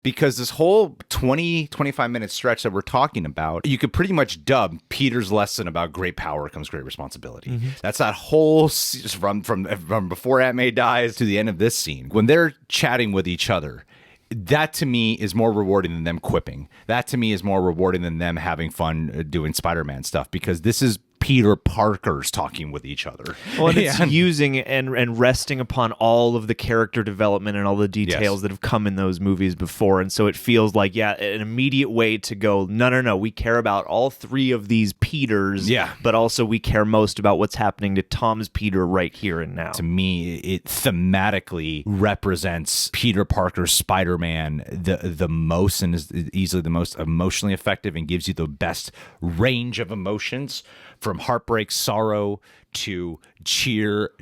because this whole 25 minute stretch that we're talking about, you could pretty much dub Peter's lesson about great power comes great responsibility. Mm-hmm. That's that whole from before Aunt May dies to the end of this scene. When they're chatting with each other, that to me is more rewarding than them quipping. That to me is more rewarding than them having fun doing Spider-Man stuff, because this is Peter Parkers talking with each other. Well, and it's using and resting upon all of the character development and all the details that have come in those movies before. And so it feels like, an immediate way to go, no, we care about all three of these Peters, but also we care most about what's happening to Tom's Peter right here and now. To me, it thematically represents Peter Parker's Spider-Man the most, and is easily the most emotionally effective, and gives you the best range of emotions, from heartbreak, sorrow, to cheer,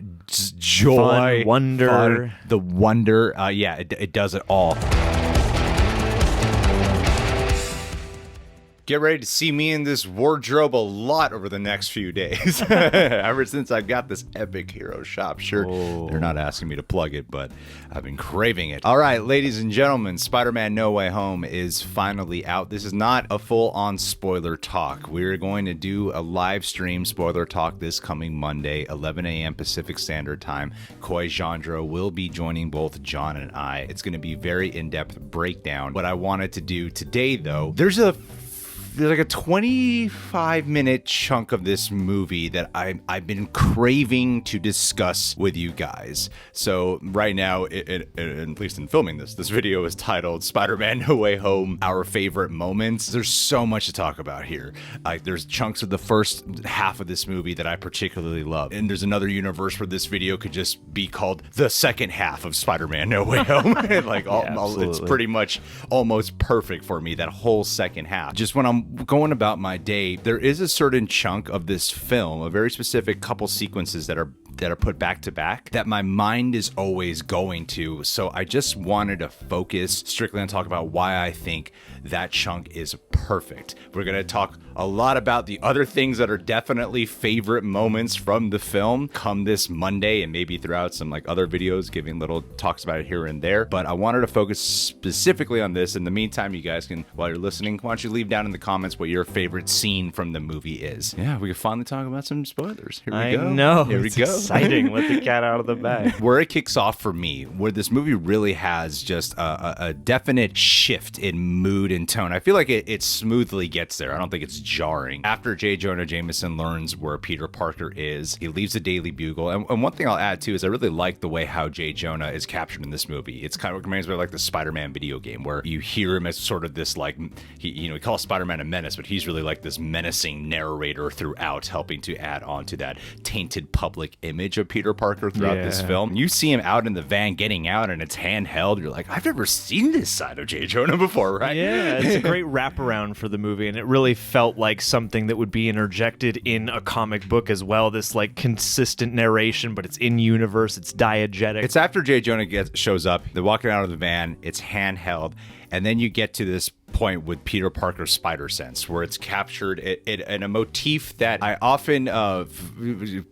joy, fun, wonder. The wonder. It does it all. Get ready to see me in this wardrobe a lot over the next few days. Ever since I've got this epic hero shop. Sure, they're not asking me to plug it, but I've been craving it. All right, ladies and gentlemen, Spider-Man No Way Home is finally out. This is not a full-on spoiler talk. We're going to do a live stream spoiler talk this coming Monday, 11 a.m. Pacific Standard Time. Koi Jandro will be joining both John and I. It's going to be very in-depth breakdown. What I wanted to do today, though, there's like a 25-minute chunk of this movie that I've been craving to discuss with you guys. So right now, at least in filming this video is titled Spider-Man No Way Home, Our Favorite Moments. There's so much to talk about here. There's chunks of the first half of this movie that I particularly love. And there's another universe where this video could just be called the second half of Spider-Man No Way Home. It's pretty much almost perfect for me, that whole second half. Just when I'm going about my day, there is a certain chunk of this film, a very specific couple sequences that are put back to back, that my mind is always going to. So I just wanted to focus strictly on talk about why I think that chunk is perfect. We're going to talk a lot about the other things that are definitely favorite moments from the film come this Monday, and maybe throughout some like other videos giving little talks about it here and there. But I wanted to focus specifically on this. In the meantime, you guys can, while you're listening, why don't you leave down in the comments what your favorite scene from the movie is. Yeah, we can finally talk about some spoilers. Here we go. I know. Here we go. Exciting. Let the cat out of the bag. Where it kicks off for me, where this movie really has just a definite shift in mood and tone. I feel like it smoothly gets there. I don't think it's jarring. After J. Jonah Jameson learns where Peter Parker is, he leaves the Daily Bugle. And one thing I'll add too is I really like the way how J. Jonah is captured in this movie. It's kind of reminds me of like the Spider-Man video game, where you hear him as sort of this like, he calls Spider-Man a menace, but he's really like this menacing narrator throughout, helping to add on to that tainted public image of Peter Parker throughout this film. You see him out in the van getting out and it's handheld. You're like, I've never seen this side of J. Jonah before, right? Yeah, it's a great wraparound for the movie, and it really felt like something that would be interjected in a comic book as well. This like consistent narration, but it's in universe, it's diegetic. It's after J. Jonah shows up, they're walking out of the van, it's handheld, and then you get to this point with Peter Parker's spider sense, where it's captured in a motif that I often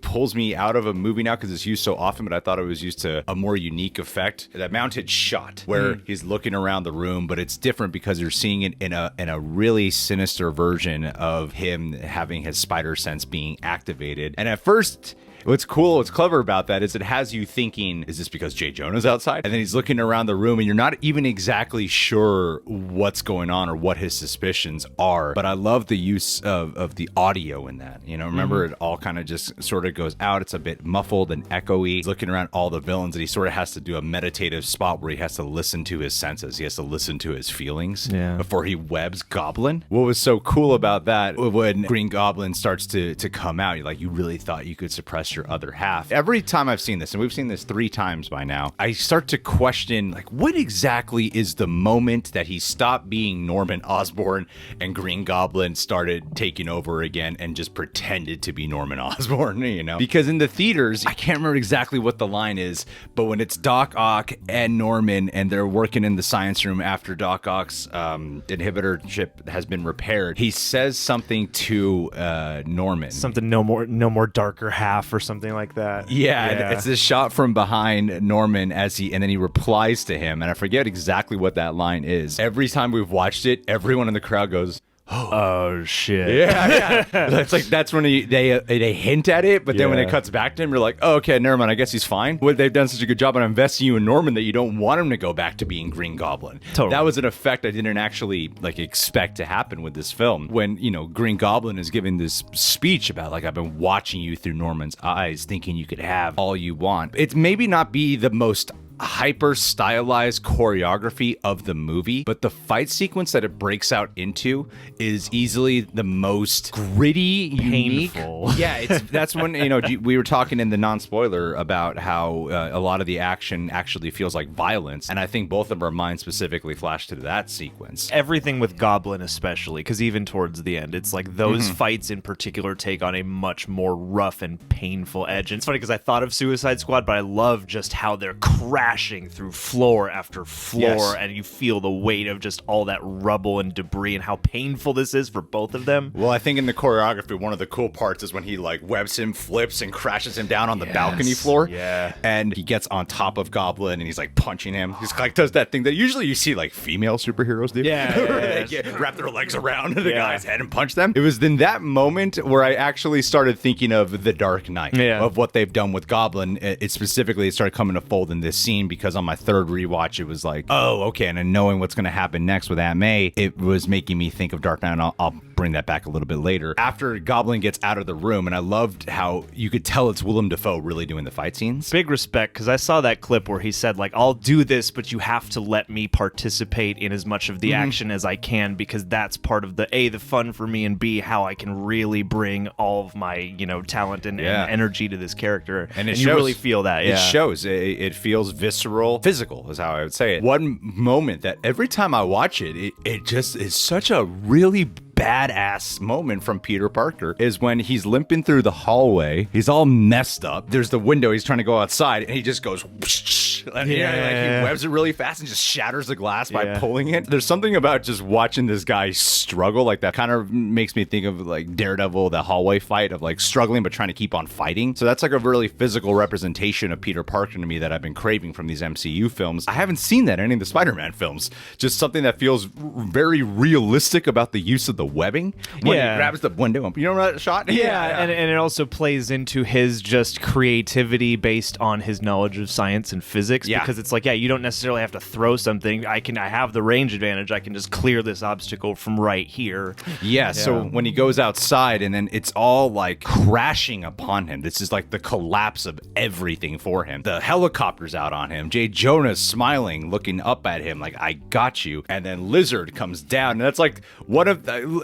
pulls me out of a movie now because it's used so often, but I thought it was used to a more unique effect. That mounted shot where he's looking around the room, but it's different because you're seeing it in a really sinister version of him having his spider sense being activated. And at first, what's clever about that is it has you thinking, is this because J. Jonah's outside? And then he's looking around the room and you're not even exactly sure what's going on or what his suspicions are. But I love the use of the audio in that. You know, remember it all kind of just sort of goes out. It's a bit muffled and echoey. He's looking around all the villains and he sort of has to do a meditative spot where he has to listen to his senses. He has to listen to his feelings before he webs Goblin. What was so cool about that, when Green Goblin starts to come out, you're like, you really thought you could suppress your other half. Every time I've seen this, and we've seen this 3 times by now, I start to question, like, what exactly is the moment that he stopped being Norman Osborn and Green Goblin started taking over again and just pretended to be Norman Osborn, you know? Because in the theaters, I can't remember exactly what the line is, but when it's Doc Ock and Norman and they're working in the science room after Doc Ock's inhibitor chip has been repaired, he says something to Norman. Something no more darker half or something like that. Yeah, and it's this shot from behind Norman and then he replies to him, and I forget exactly what that line is. Every time we've watched it, everyone in the crowd goes, oh shit. Yeah. It's like that's when they hint at it, but then when it cuts back to him, you're like, oh, okay, never mind. I guess he's fine. Well, they've done such a good job on investing you in Norman that you don't want him to go back to being Green Goblin. Totally. That was an effect I didn't actually expect to happen with this film. When Green Goblin is giving this speech about I've been watching you through Norman's eyes, thinking you could have all you want. It's maybe not be the most hyper stylized choreography of the movie, but the fight sequence that it breaks out into is easily the most gritty, painful. Unique. Yeah, that's when we were talking in the non-spoiler about how a lot of the action actually feels like violence, and I think both of our minds specifically flash to that sequence. Everything with Goblin especially, because even towards the end, it's like those fights in particular take on a much more rough and painful edge. And it's funny because I thought of Suicide Squad, but I love just how they're crashing through floor after floor, and you feel the weight of just all that rubble and debris and how painful this is for both of them. Well, I think in the choreography, one of the cool parts is when he webs him, flips, and crashes him down on the balcony floor. Yeah. And he gets on top of Goblin and he's punching him. He's does that thing that usually you see female superheroes do. Yeah. They wrap their legs around the guy's head and punch them. It was in that moment where I actually started thinking of The Dark Knight, of what they've done with Goblin. It specifically started coming to fold in this scene because on my third rewatch, it was oh, okay. And then knowing what's going to happen next with Aunt May, it was making me think of Dark Knight, and I'll bring that back a little bit later. After Goblin gets out of the room, and I loved how you could tell it's Willem Dafoe really doing the fight scenes. Big respect, because I saw that clip where he said, I'll do this, but you have to let me participate in as much of the action as I can, because that's part of the fun for me, and B, how I can really bring all of my, talent and energy to this character. And it shows, you really feel that. It shows. It feels visceral. Physical is how I would say it. One moment that every time I watch it just is such a really badass moment from Peter Parker is when he's limping through the hallway. He's all messed up. There's the window. He's trying to go outside, and he just goes whoosh, and he webs it really fast and just shatters the glass by pulling it. There's something about just watching this guy struggle that kind of makes me think of Daredevil, the hallway fight of struggling but trying to keep on fighting. So that's a really physical representation of Peter Parker to me that I've been craving from these MCU films. I haven't seen that in any of the Spider-Man films. Just something that feels very realistic about the use of the webbing when he grabs the window. You know that shot? And it also plays into his just creativity based on his knowledge of science and physics, because it's you don't necessarily have to throw something. I have the range advantage. I can just clear this obstacle from right here. So when he goes outside and then it's all crashing upon him, this is the collapse of everything for him. The helicopter's out on him. J. Jonah's smiling, looking up at him I got you. And then Lizard comes down, and that's one of the,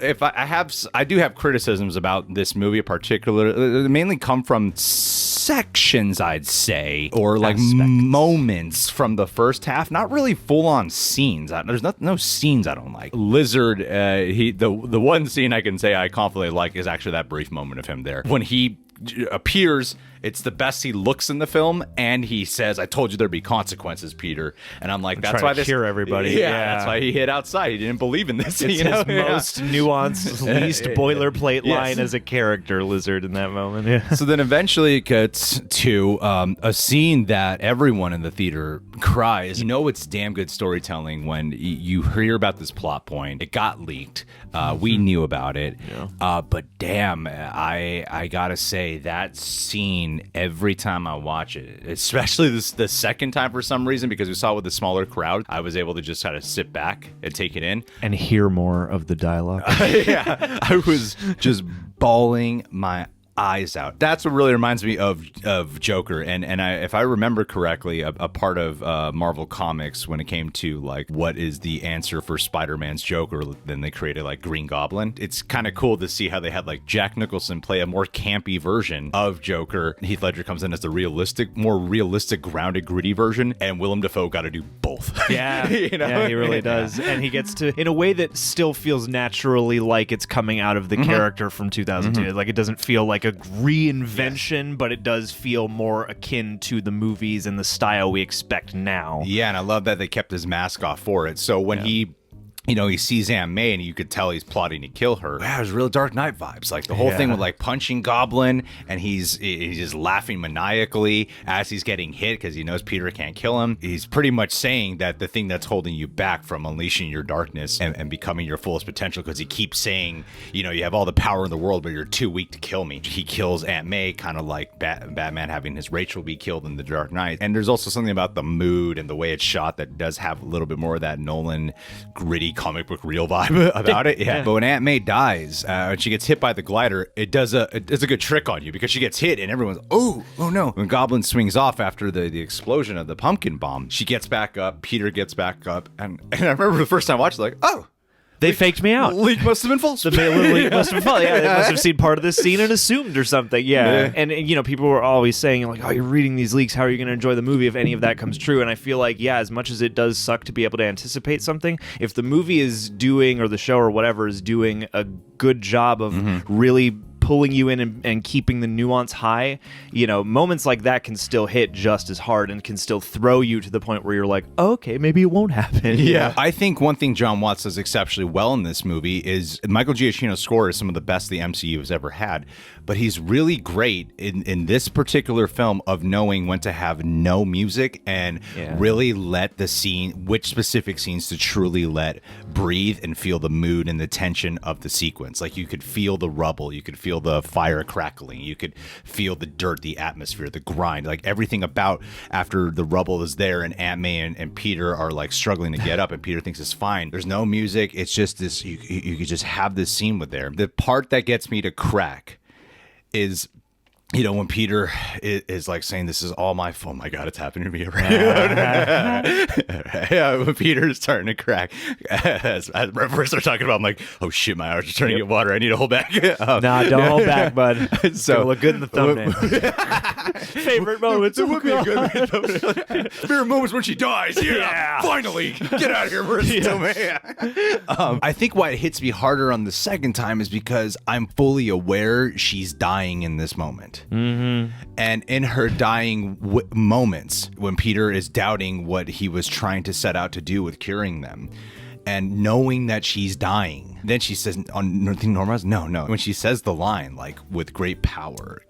I do have criticisms about this movie in particular. They mainly come from sections, I'd say, or moments from the first half. Not really full-on scenes. There's no scenes I don't like. Lizard, the one scene I can say I confidently like is actually that brief moment of him there when he appears. It's the best he looks in the film, and he says, "I told you there'd be consequences, Peter." And I'm that's why hear everybody. That's why he hid outside. He didn't believe in this. It's his most nuanced, least boilerplate line as a character, Lizard, in that moment. So then eventually it gets to a scene that everyone in the theater cries. It's damn good storytelling when you hear about this plot point. It got leaked. We knew about it. But damn, I gotta say that scene, every time I watch it, especially the second time for some reason, because we saw it with the smaller crowd, I was able to just kind of sit back and take it in and hear more of the dialogue. I was just bawling my eyes out. That's what really reminds me of Joker, and if I remember correctly, a part of Marvel Comics when it came to what is the answer for Spider-Man's Joker, then they created Green Goblin. It's kind of cool to see how they had Jack Nicholson play a more campy version of Joker. Heath Ledger comes in as the more realistic, grounded, gritty version, and Willem Dafoe got to do both. Yeah, yeah, he really does, and he gets to in a way that still feels naturally like it's coming out of the character from 2002. It doesn't feel like a reinvention, but it does feel more akin to the movies and the style we expect now. Yeah, and I love that they kept his mask off for it. So when he he sees Aunt May and you could tell he's plotting to kill her. Yeah, it was real Dark Knight vibes. Like the whole thing with like punching Goblin, and he's just laughing maniacally as he's getting hit because he knows Peter can't kill him. He's pretty much saying that the thing that's holding you back from unleashing your darkness and becoming your fullest potential, because he keeps saying, you have all the power in the world, but you're too weak to kill me. He kills Aunt May, kind of like Batman having his Rachel be killed in The Dark Knight. And there's also something about the mood and the way it's shot that does have a little bit more of that Nolan gritty comic book real vibe about it. Yeah. But when Aunt May dies, when she gets hit by the glider, it does a good trick on you, because she gets hit and everyone's, oh no. When Goblin swings off after the explosion of the pumpkin bomb, she gets back up, Peter gets back up, and I remember the first time watching, like, oh, they faked me out. The leak must have been false. The leak must have been false. Yeah, they must have seen part of this scene and assumed or something. Yeah. And people were always saying, like, oh, you're reading these leaks. How are you going to enjoy the movie if any of that comes true? And I feel like, as much as it does suck to be able to anticipate something, if the movie is doing, or the show or whatever is doing a good job of really pulling you in and keeping the nuance high, moments like that can still hit just as hard and can still throw you to the point where you're like, oh, okay, maybe it won't happen. Yeah. I think one thing John Watts does exceptionally well in this movie is Michael Giacchino's score is some of the best the MCU has ever had, but he's really great in this particular film of knowing when to have no music and really let the scene, which specific scenes to truly let breathe and feel the mood and the tension of the sequence. Like, you could feel the rubble, you could feel the fire crackling, you could feel the dirt, the atmosphere, the grind, like everything about after the rubble is there and Aunt May and Peter are like struggling to get up and Peter thinks it's fine. There's no music. It's just this, you could just have this scene with there. The part that gets me to crack is, when Peter is like saying, this is all my fault. Oh my God, it's happening to me right now. When Peter is starting to crack, as first they're talking about, I'm like, oh shit, my eyes are turning to get water. I need to hold back. Nah, don't hold back, bud. So look good in the thumbnail. Favorite moments. It would be a good moment. Favorite moments when she dies. Yeah. Finally, get out of here, Marissa. I think why it hits me harder on the second time is because I'm fully aware she's dying in this moment. And in her dying moments, when Peter is doubting what he was trying to set out to do with curing them, and knowing that she's dying, then she says, on nothing normalized? No. When she says the line, like, with great power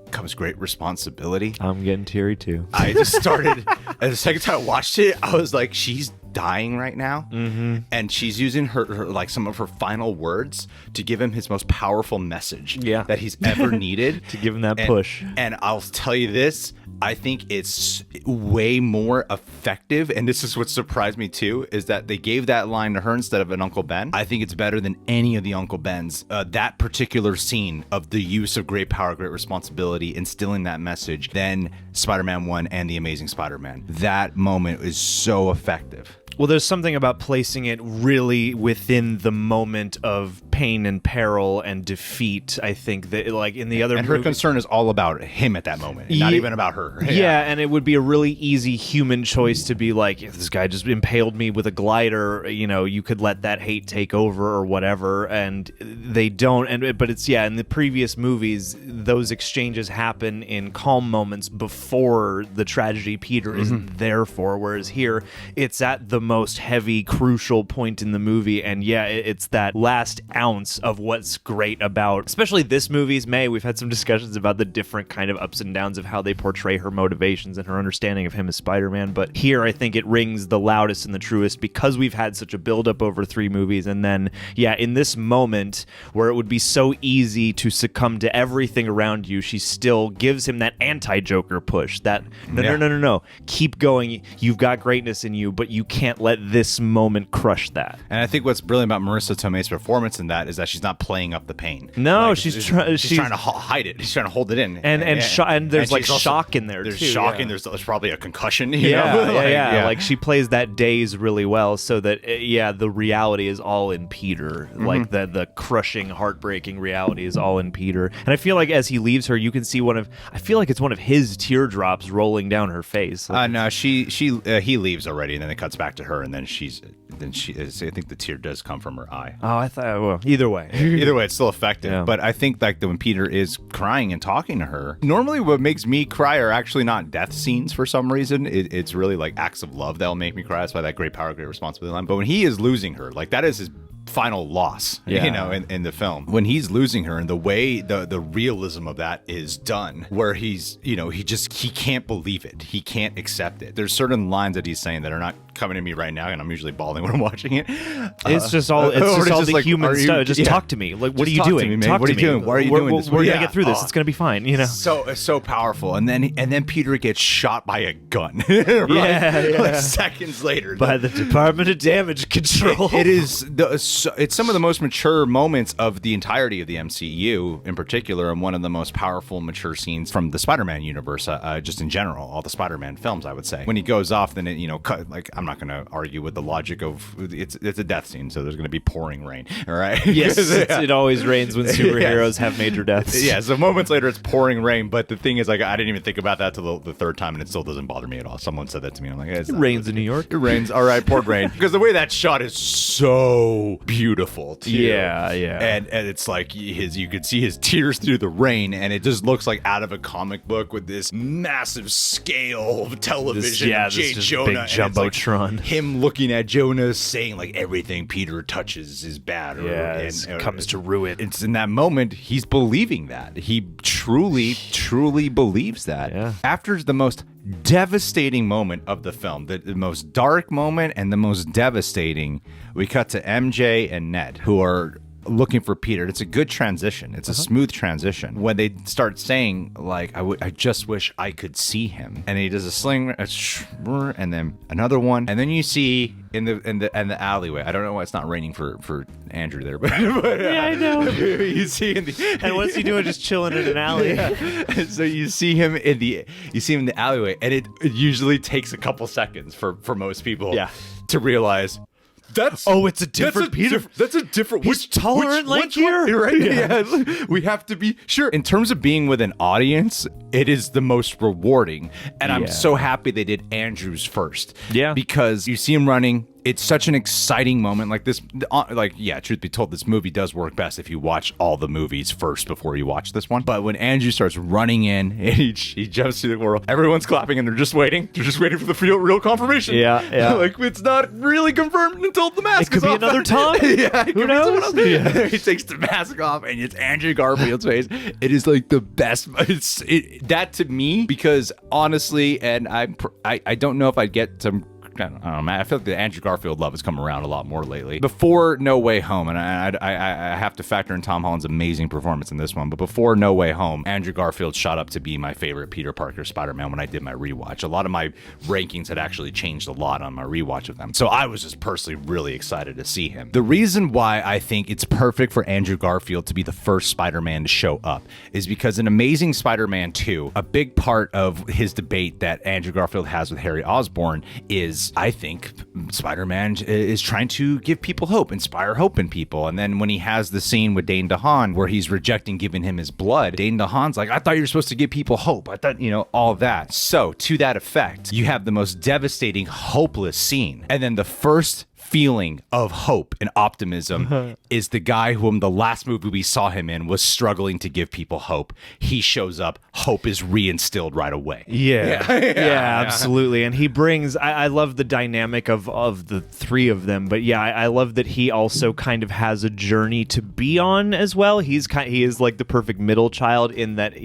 comes great responsibility. I'm getting teary too. I just started, the second time I watched it, I was like, she's dying right now, and she's using her like some of her final words to give him his most powerful message that he's ever needed. To give him that push. And I'll tell you this, I think it's way more effective, and this is what surprised me too, is that they gave that line to her instead of an Uncle Ben. I think it's better than any of the Uncle Bens. That particular scene of the use of great power, great responsibility, instilling that message, than Spider-Man 1 and The Amazing Spider-Man. That moment is so effective. Well, there's something about placing it really within the moment of pain and peril and defeat. I think that, like, in the other and her concern is all about him at that moment, not even about her. Yeah, and it would be a really easy human choice to be like, if this guy just impaled me with a glider, you could let that hate take over or whatever, and they don't. But it's, in the previous movies, those exchanges happen in calm moments before the tragedy Peter isn't there for, whereas here, it's at the most heavy, crucial point in the movie, and it's that last ounce of what's great about, especially this movie's May. We've had some discussions about the different kind of ups and downs of how they portray her motivations and her understanding of him as Spider-Man, but here I think it rings the loudest and the truest because we've had such a build-up over 3 movies, and then, in this moment where it would be so easy to succumb to everything around you, she still gives him that anti-Joker push, that no, keep going, you've got greatness in you, but you can't let this moment crush that. And I think what's brilliant about Marissa Tomei's performance in that is that she's not playing up the pain. No, she's trying to hide it. She's trying to hold it in. And there's like shock in there. There's too, shock, and there's probably a concussion. Like she plays that daze really well, so that the reality is all in Peter. Like the crushing, heartbreaking reality is all in Peter. And I feel like as he leaves her, you can see I feel like it's one of his teardrops rolling down her face. No, he leaves already, and then it cuts back to to her, and then she I think the tear does come from her eye. Oh, I thought, well, either way. Either way, it's still effective. Yeah. But I think like when Peter is crying and talking to her, normally what makes me cry are actually not death scenes for some reason. It's really like acts of love that'll make me cry. That's why that great power, great responsibility line. But when he is losing her, like that is his final loss, in the film. When he's losing her, and the way the realism of that is done, where he's, he can't believe it. He can't accept it. There's certain lines that he's saying that are not coming to me right now, and I'm usually bawling when I'm watching it. It's just all the like, human stuff. Just talk to me. Like, what are you doing? Talk to me. Doing? Why are you doing this? We're gonna get through this. It's gonna be fine. So powerful. And then Peter gets shot by a gun. Right? Like seconds later by the Department of Damage Control. It's some of the most mature moments of the entirety of the MCU in particular, and one of the most powerful mature scenes from the Spider-Man universe, just in general, all the Spider-Man films, I would say. When he goes off, then I'm not going to argue with the logic of it's a death scene, so there's going to be pouring rain, all right? Yes, it always rains when superheroes have major deaths. Yeah, so moments later it's pouring rain, but the thing is, like, I didn't even think about that till the third time, and it still doesn't bother me at all. Someone said that to me, I'm like, it rains in New York. It rains, all right, poured rain. Because the way that shot is so beautiful. Too. Yeah. And it's like you could see his tears through the rain, and it just looks like out of a comic book with this massive scale of television. This Jonah, big jumbotron. Like him looking at Jonah saying like everything Peter touches is bad. Comes to ruin. It's in that moment he's believing that. He truly believes that. Yeah. After the most devastating moment of the film, the most dark moment and the most devastating, we cut to MJ and Ned, who are looking for Peter. It's a good transition. It's a smooth transition. When they start saying like, I just wish I could see him, and he does a sling, and then another one, and then you see in the alleyway. I don't know why it's not raining for Andrew there, but yeah, I know. You see and what's he doing? Just chilling in an alley. Yeah. So you see him in the alleyway, and it usually takes a couple seconds for most people to realize. It's a different Peter. That's a different. He's taller and lankier, right? Yeah. We have to be sure. In terms of being with an audience, it is the most rewarding, and I'm so happy they did Andrew's first. Yeah, because you see him running. It's such an exciting moment. Like this, truth be told, this movie does work best if you watch all the movies first before you watch this one. But when Andrew starts running in and he jumps through the world, everyone's clapping and they're just waiting. They're just waiting for the real confirmation. Yeah. Like it's not really confirmed until the mask. It could be another Tom. Who knows? He takes the mask off and it's Andrew Garfield's face. It is like the best. That to me, because honestly, and I don't know if I'd get some. I don't know, man. I feel like the Andrew Garfield love has come around a lot more lately. Before No Way Home, and I have to factor in Tom Holland's amazing performance in this one, but before No Way Home, Andrew Garfield shot up to be my favorite Peter Parker Spider-Man when I did my rewatch. A lot of my rankings had actually changed a lot on my rewatch of them. So I was just personally really excited to see him. The reason why I think it's perfect for Andrew Garfield to be the first Spider-Man to show up is because in Amazing Spider-Man 2, a big part of his debate that Andrew Garfield has with Harry Osborn is I think Spider-Man is trying to give people hope, inspire hope in people. And then when he has the scene with Dane DeHaan where he's rejecting giving him his blood, Dane DeHaan's like, I thought you were supposed to give people hope. I thought, all that. So to that effect, you have the most devastating, hopeless scene. And then the first feeling of hope and optimism is the guy whom the last movie we saw him in was struggling to give people hope. He shows up, hope is reinstilled right away. Yeah, absolutely. And he brings, I love the dynamic of the three of them, but I love that he also kind of has a journey to be on as well. He is like the perfect middle child in that,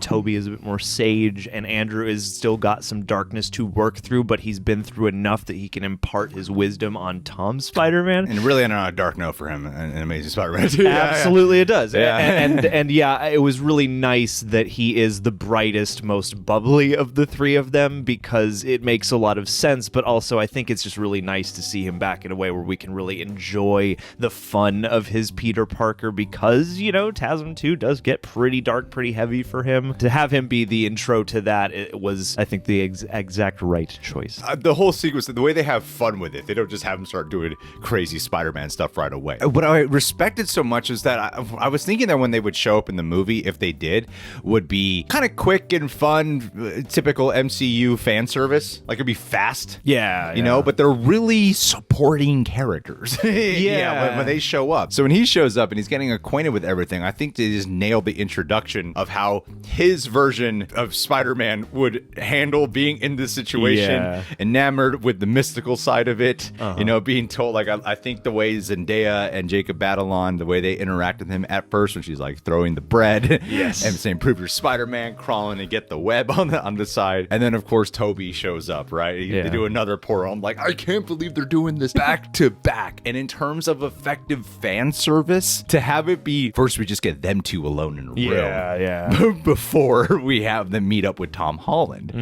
Toby is a bit more sage and Andrew is still got some darkness to work through, but he's been through enough that he can impart his wisdom on Tom's Spider-Man. And really ended on a dark note for him in Amazing Spider-Man. Absolutely, it does. Yeah. And it was really nice that he is the brightest, most bubbly of the three of them because it makes a lot of sense, but also I think it's just really nice to see him back in a way where we can really enjoy the fun of his Peter Parker because, TASM 2 does get pretty dark, pretty heavy for him. To have him be the intro to that, it was, I think, the exact right choice. The whole sequence, the way they have fun with it, they don't just have him start doing crazy Spider-Man stuff right away. What I respected so much is that I was thinking that when they would show up in the movie, if they did, would be kind of quick and fun, typical MCU fan service. Like it'd be fast. Yeah. You know, but they're really supporting characters. When they show up. So when he shows up and he's getting acquainted with everything, I think they just nailed the introduction of how his version of Spider-Man would handle being in this situation, enamored with the mystical side of it, you know, being told, like, I think the way Zendaya and Jacob Batalon, the way they interact with him at first when she's like throwing the bread and saying, prove you're Spider-Man, crawling and get the web on the side. And then, of course, Tobey shows up, right? They do another pour. I'm like, I can't believe they're doing this back to back. And in terms of effective fan service, to have it be, first we just get them two alone in a room before we have them meet up with Tom Holland.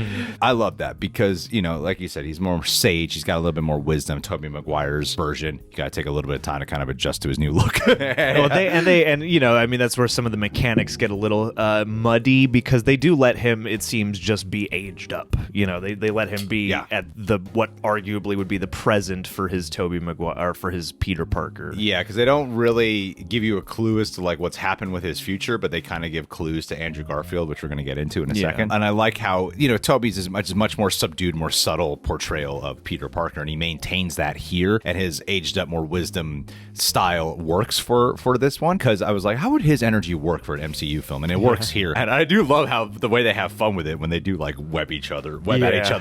I love that because, you know, like you said, he's more sage. He's got a little bit more wisdom. Tobey Maguire's version, you got to take a little bit of time to kind of adjust to his new look. and you know, I mean, that's where some of the mechanics get a little muddy because they do let him, it seems, just be aged up. You know, they let him be at the what arguably would be the present for his Tobey Maguire, or for his Peter Parker. Yeah, because they don't really give you a clue as to like what's happened with his future, but they kind of give clues to Andrew Garfield, which we're going to get into in a second. And I like how, you know, Tobey's is much more subdued, more subtle portrayal of Peter Parker, and he maintains that here, and his aged up, more wisdom style works for this one. Because I was like, how would his energy work for an MCU film? And it works here. And I do love how the way they have fun with it when they do like web at each other,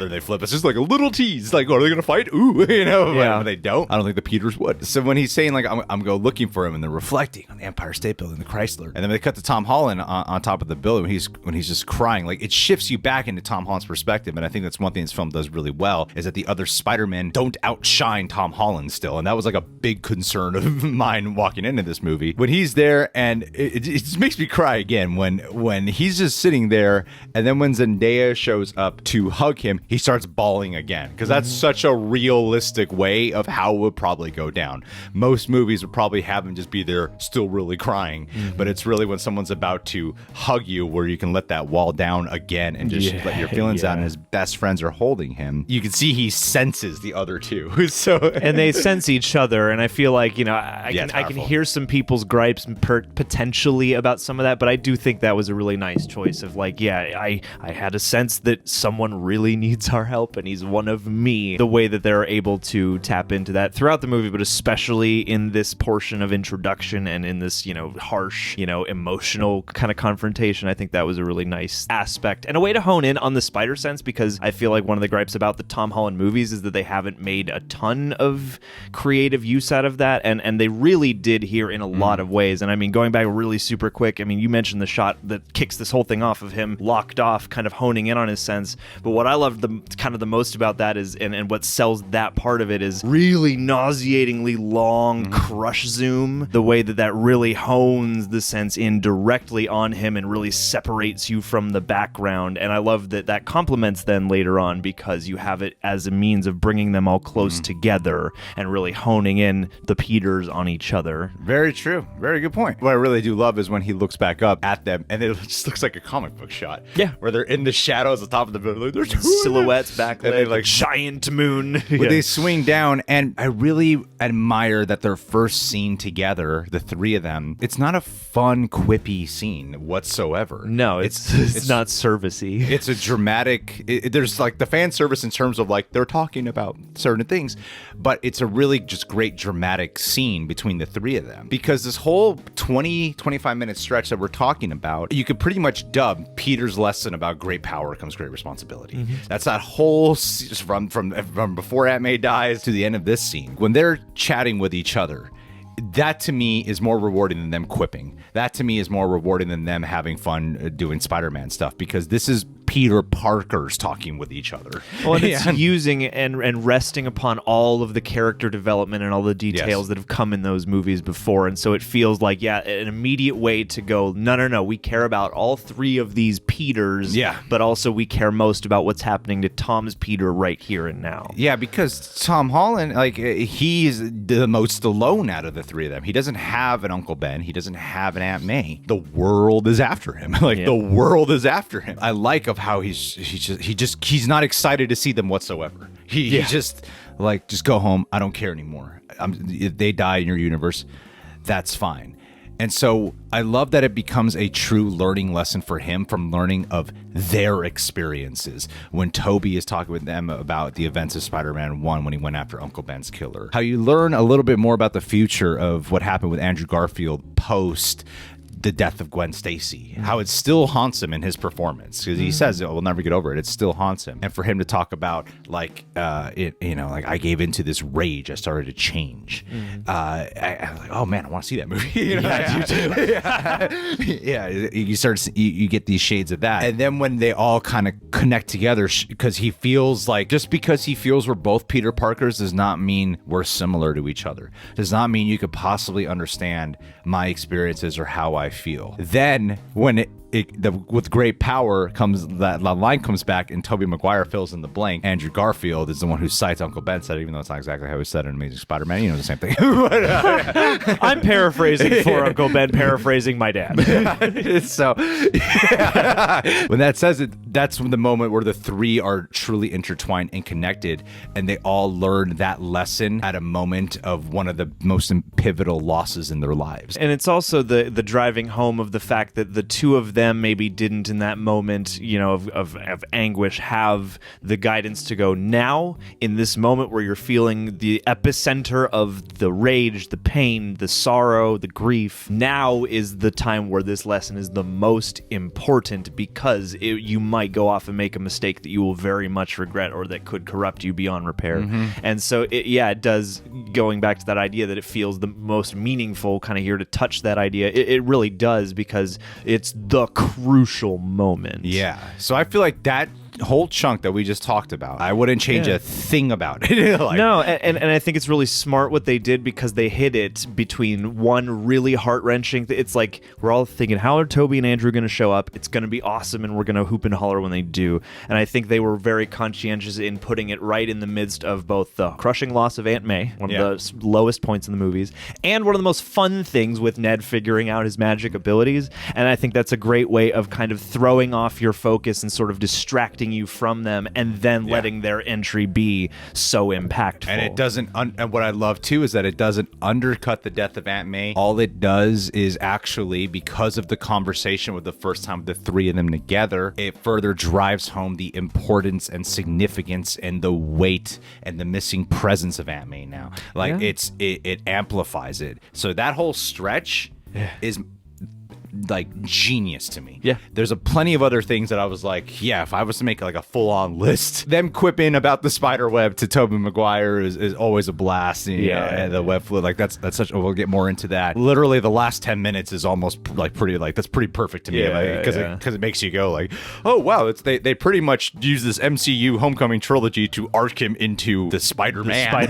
they flip. It's just like a little tease, like, oh, are they gonna fight? Ooh, you know. When they don't, I don't think the Peters would. So when he's saying like, I'm go looking for him, and they're reflecting on the Empire State Building, the Chrysler, and then they cut to Tom Holland on top of the building when he's just crying, like it shifts you back into Tom Holland's perspective. And I think that's one thing this film does really well, is that the other Spider-Men don't outshine Tom Holland still, and that was like a big concern of mine walking into this movie. When he's there, and it just makes me cry again when he's just sitting there, and then when Zendaya shows up to hug him, he starts bawling again, because that's such a realistic way of how it would probably go down. Most movies would probably have him just be there still really crying, but it's really when someone's about to hug you where you can let that wall down again and just let your feelings out, and his best friends are holding him. You can see he senses the other two. And they sense each other, and I feel like, you know, I can hear some people's gripes potentially about some of that, but I do think that was a really nice choice of like, I had a sense that someone really needs our help, and he's one of me. The way that they're able to tap into that throughout the movie, but especially in this portion of introduction and in this, you know, harsh, you know, emotional kind of confrontation, I think that was a really nice aspect and a way to hone in on the spider sense, because I feel like one of the gripes about the Tom Holland movies is that they haven't made a ton of creative use out of that, and they really did here in a lot of ways. And I mean, going back really super quick, I mean, you mentioned the shot that kicks this whole thing off of him locked off, kind of honing in on his sense, but what I loved the most about that is, and what sells that part of it, is really nauseatingly long crush zoom, the way that really hones the sense in directly on him and really separates you from the background. And I love that complements then later on, because you have it as a means of bringing them all close together and really honing in the Peters on each other. Very true. Very good point. What I really do love is when he looks back up at them, and it just looks like a comic book shot. Yeah. Where they're in the shadows at the top of the building. Like, there's silhouettes backlit, like giant moon. When they swing down, and I really admire that their first scene together, the three of them, it's not a fun, quippy scene whatsoever. No, it's not servicey. It's a dramatic, there's like the fan service in terms of like they're talking about certain things, but it's a really just great dramatic scene between the three of them, because this whole 25 minute stretch that we're talking about, you could pretty much dub Peter's lesson about great power comes great responsibility. That's that whole from before Aunt May dies to the end of this scene, when they're chatting with each other. That to me is more rewarding than them quipping. That to me is more rewarding than them having fun doing Spider-Man stuff, because this is Peter Parkers talking with each other. Well, and it's using and resting upon all of the character development and all the details that have come in those movies before. And so it feels like, an immediate way to go, no, we care about all three of these Peters, but also we care most about what's happening to Tom's Peter right here and now. Yeah, because Tom Holland, like, he's the most alone out of the three of them. He doesn't have an Uncle Ben. He doesn't have an Aunt May. The world is after him. The world is after him. I like of how he's not excited to see them whatsoever. He just like, just go home. I don't care anymore. If they die in your universe, that's fine. And so I love that it becomes a true learning lesson for him from learning of their experiences. When Tobey is talking with them about the events of Spider-Man 1 when he went after Uncle Ben's killer. How you learn a little bit more about the future of what happened with Andrew Garfield post the death of Gwen Stacy, how it still haunts him in his performance, because he says it will never get over it. It still haunts him. And for him to talk about like, like I gave into this rage, I started to change. I was like, oh man, I want to see that movie. You get these shades of that. And then when they all kind of connect together, because he feels like, just because he feels we're both Peter Parkers does not mean we're similar to each other. Does not mean you could possibly understand my experiences or how I feel. Then when with great power comes that line comes back and Tobey Maguire fills in the blank. Andrew Garfield is the one who cites Uncle Ben said, even though it's not exactly how he said it in Amazing Spider-Man. You know, the same thing. I'm paraphrasing for Uncle Ben, paraphrasing my dad. So when that says it, that's the moment where the three are truly intertwined and connected, and they all learn that lesson at a moment of one of the most pivotal losses in their lives. And it's also the driving home of the fact that the two of them maybe didn't in that moment, of anguish, have the guidance to go, now in this moment where you're feeling the epicenter of the rage, the pain, the sorrow, the grief, now is the time where this lesson is the most important, because you might go off and make a mistake that you will very much regret or that could corrupt you beyond repair. And so it does, going back to that idea that it feels the most meaningful kind of here to touch that idea. It really does, because it's the crucial moment. Yeah. So I feel like that whole chunk that we just talked about, I wouldn't change a thing about it. No, and I think it's really smart what they did, because they hit it between one really heart-wrenching it's like we're all thinking, how are Tobey and Andrew going to show up? It's going to be awesome, and we're going to hoop and holler when they do. And I think they were very conscientious in putting it right in the midst of both the crushing loss of Aunt May, one of the lowest points in the movies, and one of the most fun things with Ned figuring out his magic abilities. And I think that's a great way of kind of throwing off your focus and sort of distracting you from them, and then letting their entry be so impactful. And it doesn't, and what I love too is that it doesn't undercut the death of Aunt May. All it does is actually, because of the conversation with the first time the three of them together, it further drives home the importance and significance and the weight and the missing presence of Aunt May now. Like it amplifies it. So that whole stretch is like genius to me. Yeah. There's plenty of other things that I was like, if I was to make like a full-on list, them quipping about the spider web to Tobey Maguire is always a blast. And the web fluid, like that's such, we'll get more into that. Literally the last 10 minutes is almost like pretty, like that's pretty perfect to me. Because it makes you go like, oh wow, they pretty much use this MCU Homecoming trilogy to arc him into the Spider-Man.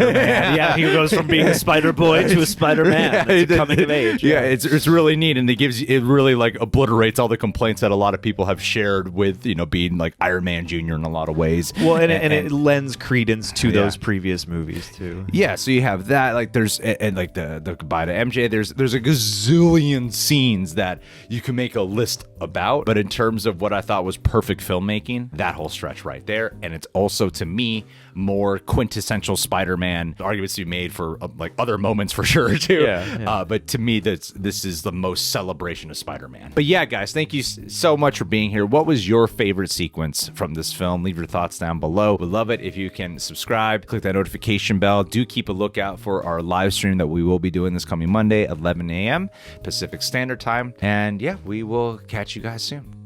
Yeah, he goes from being a Spider-Boy to a Spider-Man. It's coming of age. Yeah, it's really neat, and it really like obliterates all the complaints that a lot of people have shared with being like Iron Man Jr. in a lot of ways. Well, and it lends credence to those previous movies too. Yeah, so you have that, like there's and like the goodbye to MJ. There's a gazillion scenes that you can make a list about, but in terms of what I thought was perfect filmmaking, that whole stretch right there, and it's also to me more quintessential Spider-Man. Arguments to be made for like other moments for sure too. But to me, this is the most celebration of Spider-Man. But yeah, guys, thank you so much for being here. What was your favorite sequence from this film? Leave your thoughts down below. We'd love it if you can subscribe, click that notification bell. Do keep a lookout for our live stream that we will be doing this coming Monday at 11 a.m. Pacific Standard Time. And yeah, we will catch you guys soon.